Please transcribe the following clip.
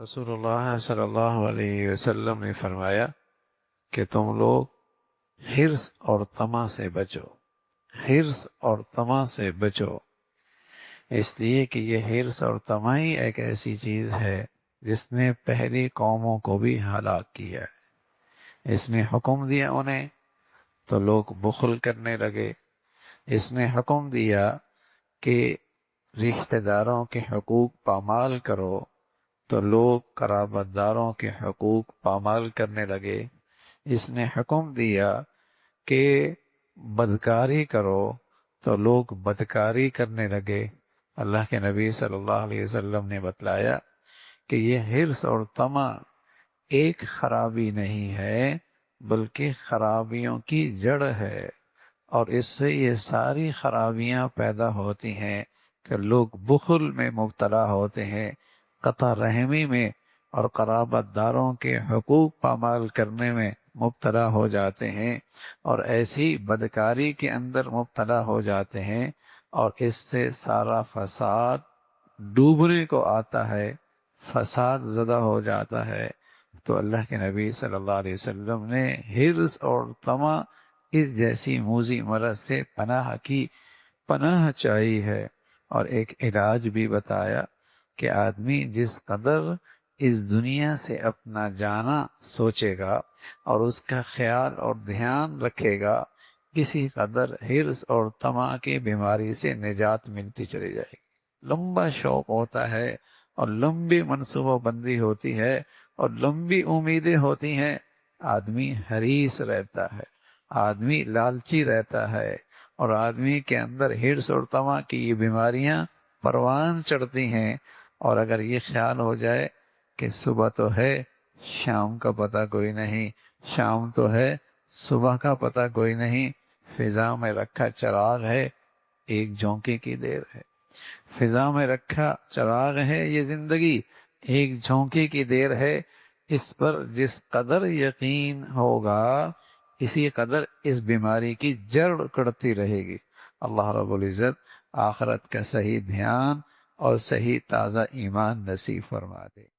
رسول اللہ صلی اللہ علیہ وسلم نے فرمایا کہ تم لوگ حرص اور طمع سے بچو، حرص اور طمع سے بچو، اس لیے کہ یہ حرص اور طمع ہی ایک ایسی چیز ہے جس نے پہلی قوموں کو بھی ہلاک کیا ہے۔ اس نے حکم دیا انہیں تو لوگ بخل کرنے لگے، اس نے حکم دیا کہ رشتہ داروں کے حقوق پامال کرو تو لوگ قرابت داروں کے حقوق پامال کرنے لگے، اس نے حکم دیا کہ بدکاری کرو تو لوگ بدکاری کرنے لگے۔ اللہ کے نبی صلی اللہ علیہ وسلم نے بتلایا کہ یہ حرص اور طمع ایک خرابی نہیں ہے بلکہ خرابیوں کی جڑ ہے، اور اس سے یہ ساری خرابیاں پیدا ہوتی ہیں کہ لوگ بخل میں مبتلا ہوتے ہیں، قطع رحمی میں اور قرابت داروں کے حقوق پامال کرنے میں مبتلا ہو جاتے ہیں، اور ایسی بدکاری کے اندر مبتلا ہو جاتے ہیں، اور اس سے سارا فساد ڈوبنے کو آتا ہے، فساد زدہ ہو جاتا ہے۔ تو اللہ کے نبی صلی اللہ علیہ وسلم نے حرص اور طمع اس جیسی موذی مرض سے پناہ کی، پناہ چاہی ہے، اور ایک علاج بھی بتایا کہ آدمی جس قدر اس دنیا سے اپنا جانا سوچے گا اور اس کا خیال اور دھیان رکھے گا، کسی قدر حرص اور طمع کی بیماری سے نجات ملتی چلی جائے گی۔ لمبا شوق ہوتا ہے اور لمبی منصوبہ بندی ہوتی ہے اور لمبی امیدیں ہوتی ہیں، آدمی حریص رہتا ہے، آدمی لالچی رہتا ہے، اور آدمی کے اندر حرص اور طمع کی یہ بیماریاں پروان چڑھتی ہیں۔ اور اگر یہ خیال ہو جائے کہ صبح تو ہے، شام کا پتہ کوئی نہیں، شام تو ہے، صبح کا پتہ کوئی نہیں، فضا میں رکھا چراغ ہے، ایک جھونکے کی دیر ہے، فضا میں رکھا چراغ ہے یہ زندگی، ایک جھونکے کی دیر ہے، اس پر جس قدر یقین ہوگا اسی قدر اس بیماری کی جڑ کڑتی رہے گی۔ اللہ رب العزت آخرت کا صحیح دھیان اور صحیح تازہ ایمان نصیب فرما دے۔